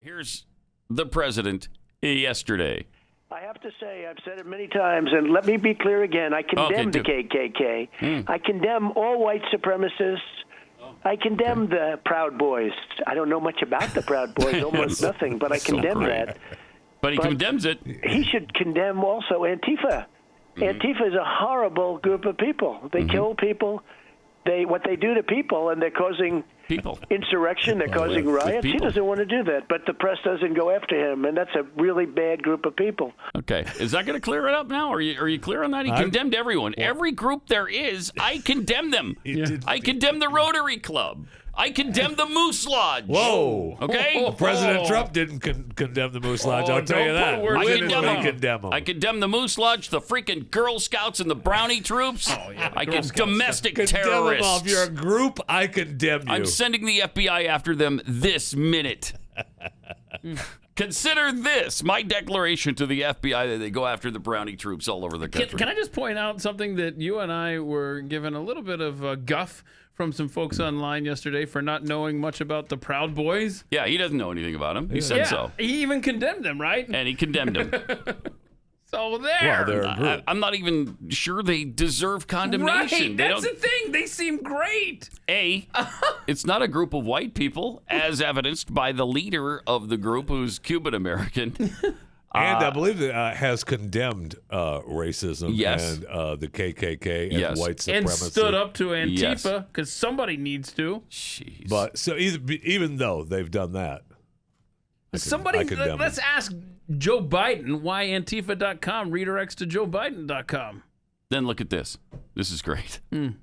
Here's the president yesterday. I have to say, I've said it many times, and let me be clear again. I condemn the KKK. I condemn all white supremacists. I condemn the Proud Boys. I don't know much about the Proud Boys, almost nothing, but I condemn that. But he condemns it. He should condemn also Antifa. Antifa is a horrible group of people. They kill people. What they do to people, and they're causing insurrection, they're causing riots. He doesn't want to do that, but the press doesn't go after him, and that's a really bad group of people. Okay. Is that going to clear it up now? Are you clear on that? He condemned everyone. Every group there is, I condemn them. I condemn the Rotary Club. I condemn the Moose Lodge. Whoa. Okay? President Trump didn't condemn the Moose Lodge, I'll tell you that. I condemn the Moose Lodge, the freaking Girl Scouts and the Brownie Troops. I condemn domestic terrorists. Condemn them all. If you're a group, I condemn you. I'm sending the FBI after them this minute. Consider this my declaration to the FBI that they go after the Brownie troops all over the country. Can I just point out something that you and I were given a little bit of guff from some folks online yesterday for not knowing much about the Proud Boys? Yeah, he doesn't know anything about them. He said so. He even condemned them, right? And he condemned them. So there. Well, I'm not even sure they deserve condemnation. Right, that's the thing. They seem great. It's not a group of white people, as evidenced by the leader of the group, who's Cuban American. And I believe it has condemned racism and the KKK and white supremacy. And stood up to Antifa, because somebody needs to. Jeez. But so even though they've done that, let's ask Joe Biden why Antifa.com redirects to JoeBiden.com. Then look at this. This is great. Kayleigh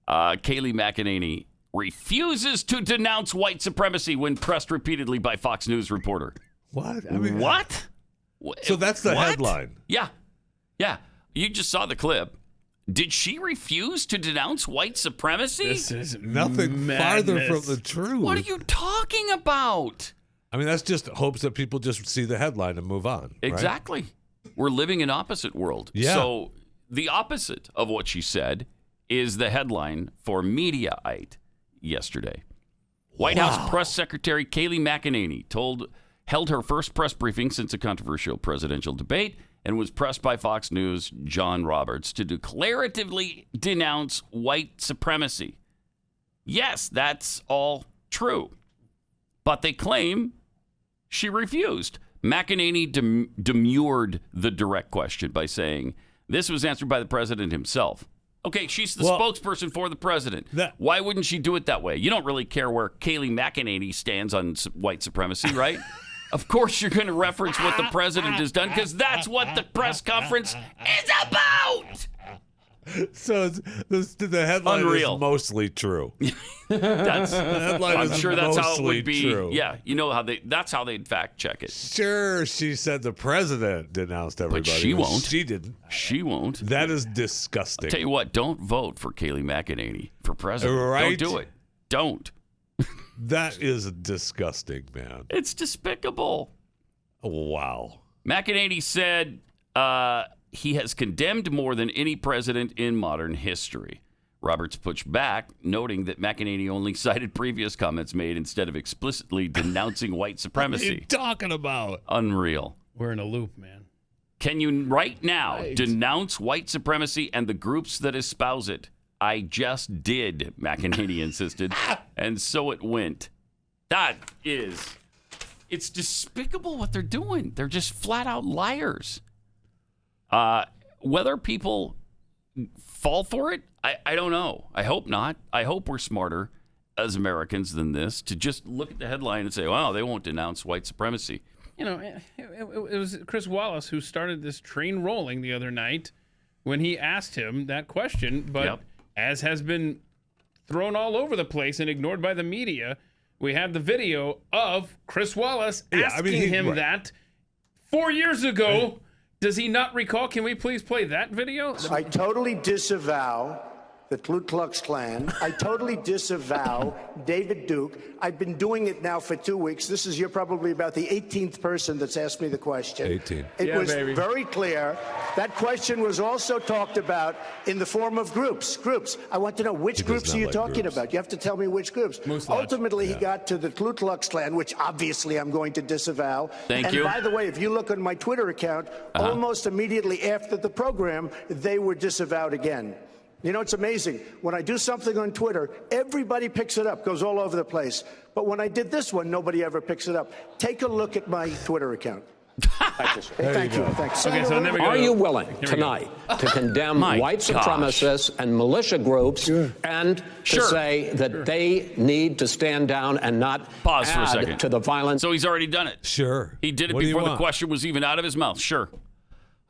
McEnany refuses to denounce white supremacy when pressed repeatedly by Fox News reporter. What? What? So that's the headline. Yeah. You just saw the clip. Did she refuse to denounce white supremacy? This is nothing farther from the truth. What are you talking about? I mean, that's just hopes that people just see the headline and move on. Exactly. Right? We're living in opposite world. Yeah. So the opposite of what she said is the headline for Mediaite yesterday. White House Press Secretary Kayleigh McEnany held her first press briefing since a controversial presidential debate and was pressed by Fox News' John Roberts to declaratively denounce white supremacy. Yes, that's all true. But they claim she refused. McEnany demurred the direct question by saying, this was answered by the president himself. Okay, she's the spokesperson for the president. Why wouldn't she do it that way? You don't really care where Kayleigh McEnany stands on white supremacy, right? Of course you're going to reference what the president has done, because that's what the press conference is about. So the headline is mostly true. I'm sure that's how it would be. True. Yeah, you know that's how they'd fact check it. Sure, she said the president denounced everybody. But she won't. She didn't. She won't. That is disgusting. I'll tell you what, don't vote for Kayleigh McEnany for president. Right? Don't do it. Don't. That is disgusting, man. It's despicable. Wow. McEnany said he has condemned more than any president in modern history. Roberts pushed back, noting that McEnany only cited previous comments made instead of explicitly denouncing white supremacy. What are you talking about? Unreal. We're in a loop, man. Can you right now denounce white supremacy and the groups that espouse it? I just did, McEnany insisted, and so it went. It's despicable what they're doing. They're just flat out liars. Whether people fall for it, I don't know. I hope not. I hope we're smarter as Americans than this to just look at the headline and say, wow, they won't denounce white supremacy. You know, it was Chris Wallace who started this train rolling the other night when he asked him that question, but as has been thrown all over the place and ignored by the media, we have the video of Chris Wallace asking him that 4 years ago. Does he not recall? Can we please play that video? I totally disavow the Ku Klux Klan. I totally disavow David Duke. I've been doing it now for 2 weeks. You're probably about the 18th person that's asked me the question. 18. It was very clear. That question was also talked about in the form of groups. I want to know which groups are you talking about? You have to tell me which groups. Ultimately, he got to the Ku Klux Klan, which obviously I'm going to disavow. Thank you. And by the way, if you look on my Twitter account, almost immediately after the program, they were disavowed again. You know, it's amazing. When I do something on Twitter, everybody picks it up, goes all over the place. But when I did this one, nobody ever picks it up. Take a look at my Twitter account. Thank you. Thanks. Okay, so then we go Are you willing tonight to condemn white supremacists and militia groups and to say that they need to stand down and not Pause for a second. to the violence? So he's already done it. Sure. He did it before the question was even out of his mouth. Sure.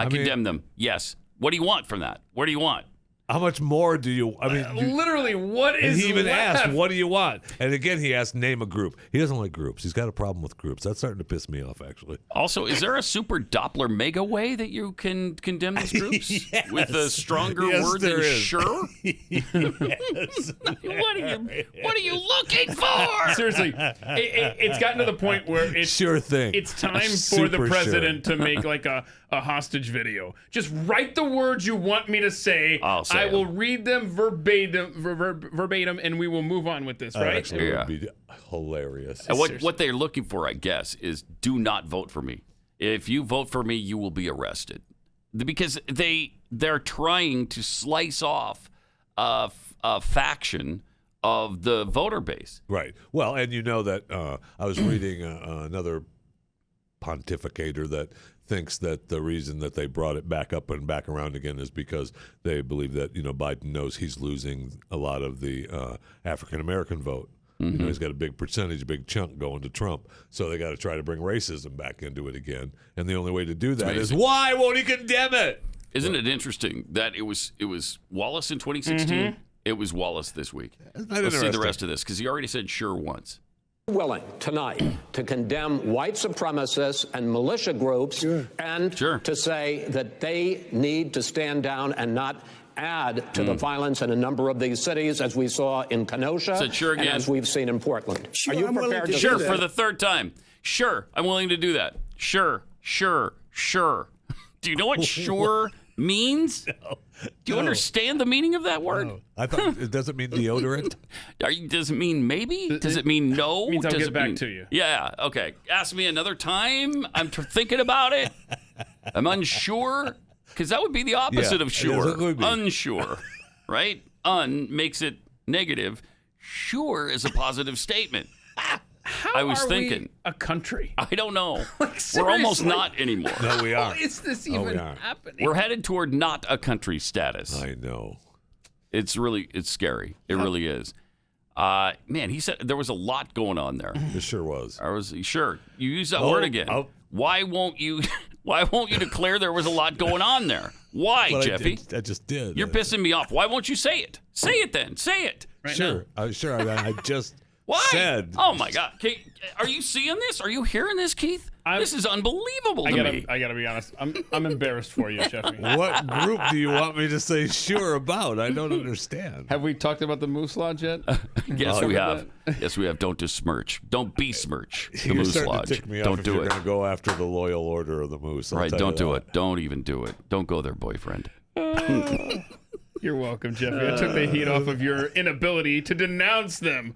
I condemn them. Yes. What do you want from that? What do you want? How much more do you? I mean, literally, what is? And he even left? asked, "What do you want?" And again, he asked, "Name a group." He doesn't like groups. He's got a problem with groups. That's starting to piss me off, actually. Also, is there a super Doppler mega way that you can condemn these groups with a stronger word than sure? Yes. What are you looking for? Seriously, it's gotten to the point where it's sure thing. It's time for the president to make like a hostage video. Just write the words you want me to say. I will read them verbatim, and we will move on with this, right? Actually, would be hilarious. And what they're looking for, I guess, is do not vote for me. If you vote for me, you will be arrested. Because they're trying to slice off a faction of the voter base. Right. Well, and you know that I was reading another pontificator that thinks that the reason that they brought it back up and back around again is because they believe that, you know, Biden knows he's losing a lot of the African American vote. You know, he's got a big percentage, a big chunk going to Trump. So they got to try to bring racism back into it again. And the only way to do that is why won't he condemn it? Isn't it interesting that it was Wallace in 2016? It was Wallace this week. Let's see the rest of this because he already said sure once. Willing tonight to condemn white supremacists and militia groups and to say that they need to stand down and not add to the violence in a number of these cities, as we saw in Kenosha and as we've seen in Portland. Sure, Are you prepared to do that? for the third time. Sure, I'm willing to do that. Sure. Do you know what sure means? No. Do you understand the meaning of that word? No. I thought it doesn't mean deodorant. Does it mean maybe? Does it mean no? It means I'll Does get it back mean, to you. Yeah, okay. Ask me another time. I'm thinking about it. I'm unsure. Because that would be the opposite of sure. Unsure, right? Makes it negative. Sure is a positive statement. How I was are thinking. we a country? I don't know. Like, we're almost not anymore. No, we are. How is this even happening? We're headed toward not a country status. I know. It's scary. It really is. Man, he said there was a lot going on there. It sure was. Sure. You use that word again. Why won't you declare there was a lot going on there? Why, Jeffy? I just did. You're pissing me off. Why won't you say it? Say it then. Say it. Right sure. Sure. I just said. Oh my God. Are you seeing this? Are you hearing this, Keith? This is unbelievable to me. I gotta be honest. I'm embarrassed for you, Jeffy. What group do you want me to say sure about? I don't understand. Have we talked about the Moose Lodge yet? Yes, we have. Yes, we have. Don't besmirch. Don't besmirch the Moose Lodge. To tick me off don't if do you're it. going to go after the Loyal Order of the Moose. Right. Don't do it. Don't even do it. Don't go there, boyfriend. You're welcome, Jeffy. I took the heat off of your inability to denounce them.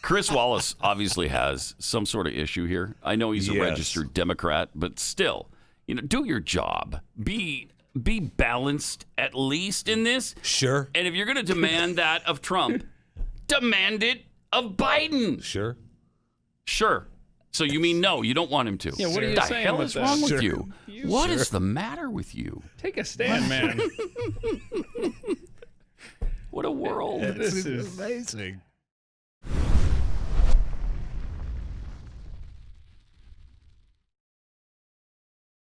Chris Wallace obviously has some sort of issue here. I know he's a registered Democrat, but still, do your job. Be balanced at least in this. Sure. And if you're going to demand that of Trump, demand it of Biden. Sure. Sure. So you mean no, you don't want him to. Yeah, what are you the saying hell with is that? wrong Sure. with you? What is the matter with you? Take a stand, man. What a world. This is amazing.